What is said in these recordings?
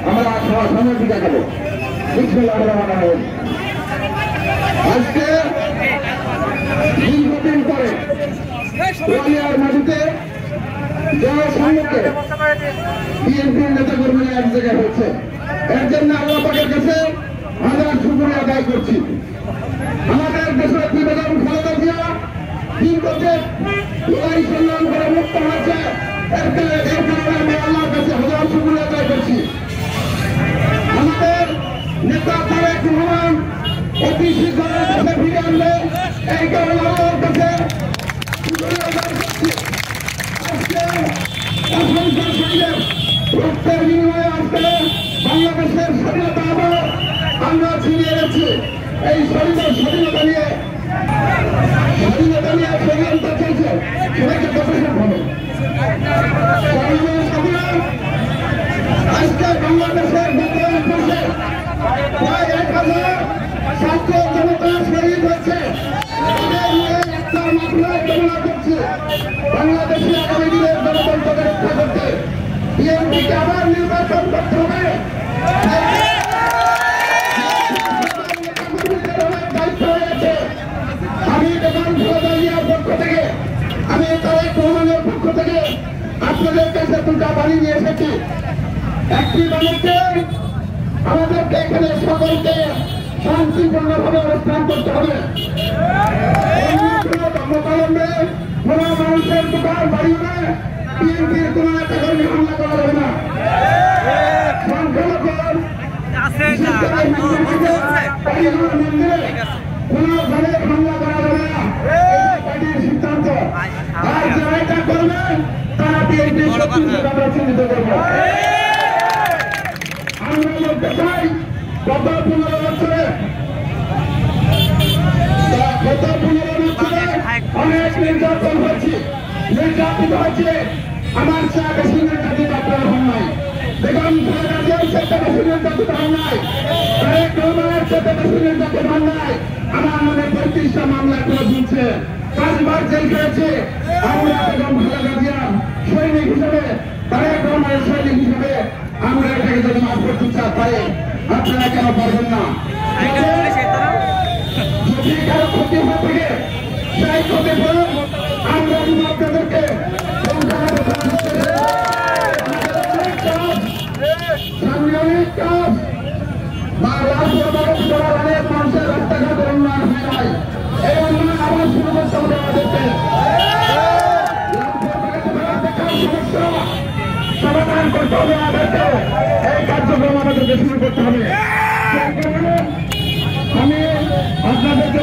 আমরা সামনের দিকে যাবো। আজকে দীর্ঘদিন পরে ওয়ালিয়ার মাটিতে জনসংযোগে বিএনপির নেতা কর্মীরা এক জায়গায় হচ্ছে। এর জন্য আল্লাহ পাকের কাছে হাজার শুকরিয়া আদায় করছি। আমাদের দেশের বেগম খালেদা জিয়া দীর্ঘদিন লড়াই সংগ্রাম করে মুক্ত হয়েছে। এর কারণে আমি আল্লাহর কাছে হাজার শুকরিয়া আদায় করছি। আমাদের নেতা তারেক রহমান অতি শীঘ্র দেশে ফিরে আনবে, এই কারণে আল্লাহর কাছে শুকরিয়া আদায় করছি। আজকে অসংখ্য শহীদের রক্তের বিনিময়ে আজকে বাংলাদেশের স্বাধীনতা আবার আমরা ছিনিয়ে গেছি। এই স্বাধীনতা নিয়ে ষড়যন্ত্র চলছে, সবাইকে প্রশাসন হবে। আজকে বাংলাদেশের বিদ্রোহ করছে প্রায় 1000 ছাত্র জনতা শহীদ হচ্ছে। একটা মামলায় কামনা করছে বাংলাদেশে আগামী দিনের গণতন্ত্রকে রক্ষা করতে বিএনপিকে আবার নির্বাচন করতে হবে। দায়িত্ব হয়েছে। আমি বেগম খালেদা জিয়ার পক্ষ থেকে, আমি তারেক রহমানের পক্ষ থেকে আপনাদের কাছে দুটা বাড়ি নিয়ে এসেছি। একটি বাড়িতে আমাদেরকে এখানে সকলকে শান্তিপূর্ণভাবে অবস্থান করতে হবে। ধর্মপালনে কোন মানুষের দোকান বাড়ি হবে, বিএনপির কোন একটা কর্মী হামলা করা যাবে না। কোন ধরনের হামলা করা যাবে না, পার্টির সিদ্ধান্ত। আর যারা এটা করবে তারা বিএনপির আমরা চিহ্নিত করব। আমরা বলতে চাই গত 15 বছরে অনেক নির্যাতন হয়েছে, নির্যাতিত হয়েছে। আমার চেয়ে বেশি নির্যাতিত আপনারা হন নাই। বেগম খালেদা জিয়ার চেয়ে বেশি নির্যাতিত হন নাই। তারেক রহমানের চেয়ে বেশি নির্যাতন হন নাই। আমার মনে 35টা মামলা এখনো ঝুলছে, 5 বার জেল খেয়েছে। আমরা বেগম খালেদা জিয়ার সৈনিক হিসেবে, তারেক রহমানের সৈনিক হিসেবে আমরা এটাকে যদি মাফ করতে পারি, আপনারা কেন পারবেন না? যদি কারো ক্ষতি হয়ে থাকে সেই ক্ষতিপূরণ আমরা আপনাদেরকে সাংগঠনিক কাজ বা অনেক মানুষের রাস্তাঘাটের উন্নয়ন হয় নাই। এই উন্নয়ন আবার শুরু করতে হবে আমাদেরকে। সমস্যা সমাধান করতে হবে আমাদেরকে। এই কার্যক্রম আমাদেরকে শুরু করতে হবে। আমি আপনাদেরকে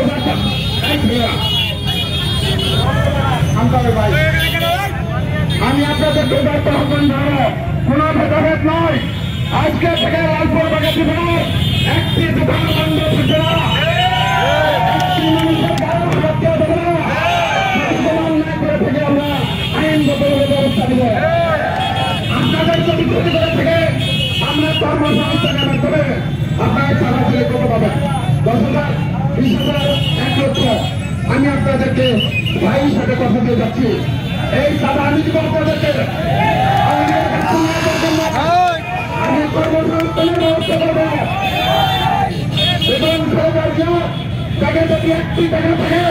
আমি আপনাদেরকে দায়িত্ব আহ্বান জানাবো, কোন ভেদাভেদ নয়। আজকে থেকে লালপুর বাগাতি থানার একটি দোকান বন্ধ থাকবে না, একটি মানুষের কারণ হত্যা দেবে না। অন্যায় করে থেকে আমরা আইনগত ব্যবস্থা দেব। আপনাদের যদি ক্ষতি করে থাকে আমরা কর্মসংস্থানের মাধ্যমে আপনারা সরাসরি করতে পাবেন। 10,000, 20,000, 1 লক্ষ আমি আপনাদেরকে ভাই হিসাবে কথা দিয়ে যাচ্ছি। এই সাদা আমি দিব আপনাদেরকে। আমি কর্মসংস্থানের ব্যবস্থা করবো। এবং টাকা যদি 1টি টাকা থাকে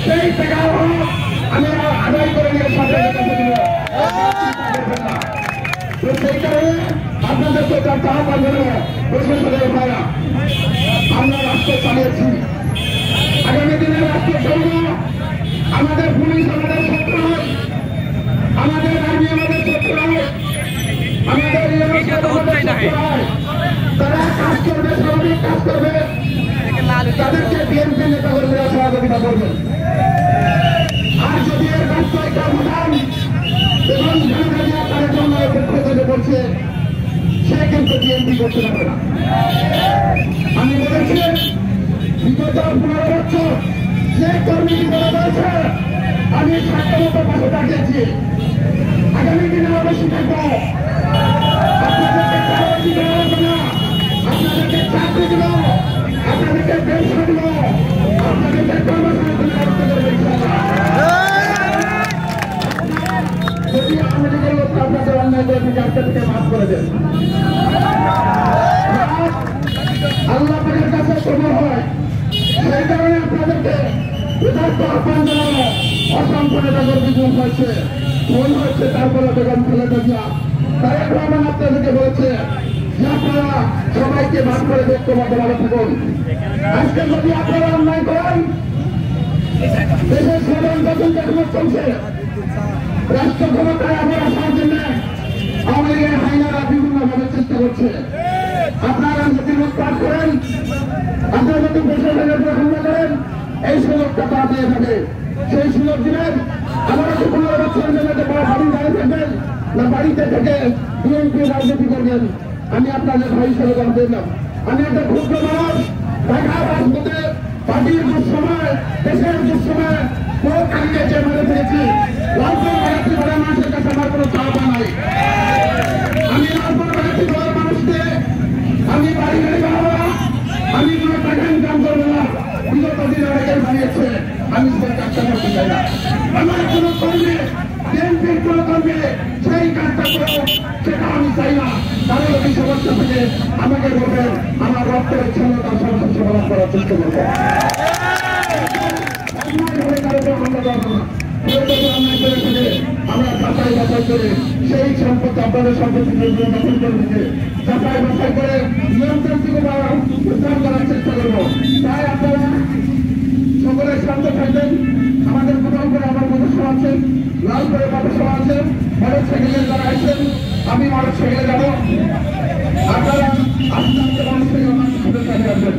সেই টাকা আমি আদায় করে নিয়ে সাথে দিব। তো সেই কারণে আপনাদেরকে একটা আহ্বান জানাবো, প্রশাসনের ভাইরা আমরা রাষ্ট্র চালিয়েছি। আগামী দিনে রাষ্ট্র চলব। আমাদের পুলিশ আমাদের শত্রু নয়, আমাদের আর্মি আমাদের শত্রু নয়, আমাদের তারা কাজ করবে, স্বাভাবিক কাজ করবে। তাদেরকে বিএনপি নেতা কর্মীরা সহযোগিতা করবে। আর যদি এর রাস্তায় কর্মধান এবং তারেক রহমানের পক্ষ থেকে বলছে, সে কিন্তু বিএনপি করতে পারবে না। আমি বলেছি বিগত 15 বছর যে কর্মীটি বলা হয়েছে আমি স্বাস্থ্যমতো পাশে দাঁড়িয়েছি। আগামী দিনে অবশ্যই থাকবো। আপনাদেরকে চাকরি দেওয়া হবে না, আপনাদেরকে চাকরি দিব, আপনাদেরকে পেনশন দিব, আপনাদেরকে কর্মসংস্থানের ব্যবস্থা করবে। যদি আপনাদের আপনাদের অন্যায় করে থেকে আপনাদেরকে মাফ করে দেন। আল্লাহ পাকের কাছে কবুল হয়। সেই কারণে আপনাদেরকে যথার্থ আহ্বান জানানো। অসংখ্য নেতাদের বিজয় হয়েছে, ফোন হয়েছে, তারপরে বেগম খালেদা জিয়া তারেক রহমান আপনাদেরকে বলেছে যে আপনারা সবাইকে ভাগ করে ব্যক্তিগত ভালো থাকুন। আজকে যদি আপনারা অন্যায় করেন, দেশের সাধারণ শাসন এখনো চলছে, রাষ্ট্র ক্ষমতায় আবার আসার জন্য আওয়ামী লীগের হাইনারা বিভিন্নভাবে চেষ্টা করছে। আপনারা যদি লুটপাট করেন, আপনারা যদি প্রশাসনের উপর হামলা করেন, এই সুযোগটা তারা পেয়ে থাকে। সেই সুযোগ দিবেন। আমরা কি 15 বছরের জন্য বাড়ি দাঁড়িয়ে থাকবেন না বাড়িতে থেকে বিএনপি রাজনীতি করবেন? আমি আপনাদের ভাই হিসেবে কথা দিলাম। আমি একটা ক্ষুদ্র মানুষ, ঢাকা রাজপথে পার্টির দুঃসময়, দেশের দুঃসময় ভোট কাটিয়েছে, মেরে ফেলেছি। লালপুর বাগাতি দলের মানুষের কাছে আমার কোনো চাওয়া নাই। আমি লালপুর বাগাতি দলের মানুষকে আমি বাড়ি গাড়ি বানাবো না, আমি কোনো টাকা ইনকাম করবো না। বিগত দিনে অনেকের বানিয়েছে, আমি সেই কাজটা করতে চাই না। আমার কোনো কর্মী, বিএনপির কোনো কর্মী সেই কাজটা করো, সেটা আমি চাই না। তাহলে এই সমস্যা থেকে আমাকে বলবেন, আমার রক্তের ক্ষমতা সংসদ সমাধান করার চেষ্টা করবো। আমরা যাচাই বাছাই করে সেই সম্পত্তি আপনাদের সম্পত্তি দখল করে দিতে যাচাই বাছাই করে নিয়ন্ত্রণযোগ্য উদ্ধার করার চেষ্টা করবো। তাই আপনারা সকলে শান্ত থাকবেন। আমাদের কোথাও করে আমার মধ্যসভা আছে, লাল করে মধ্যসভা আছে, মোটর সাইকেলের যারা আসছেন, আমি মোটর সাইকেলে যাবো। আপনারা আস্তে আস্তে মানুষ থেকে আমার সাথে আসবেন।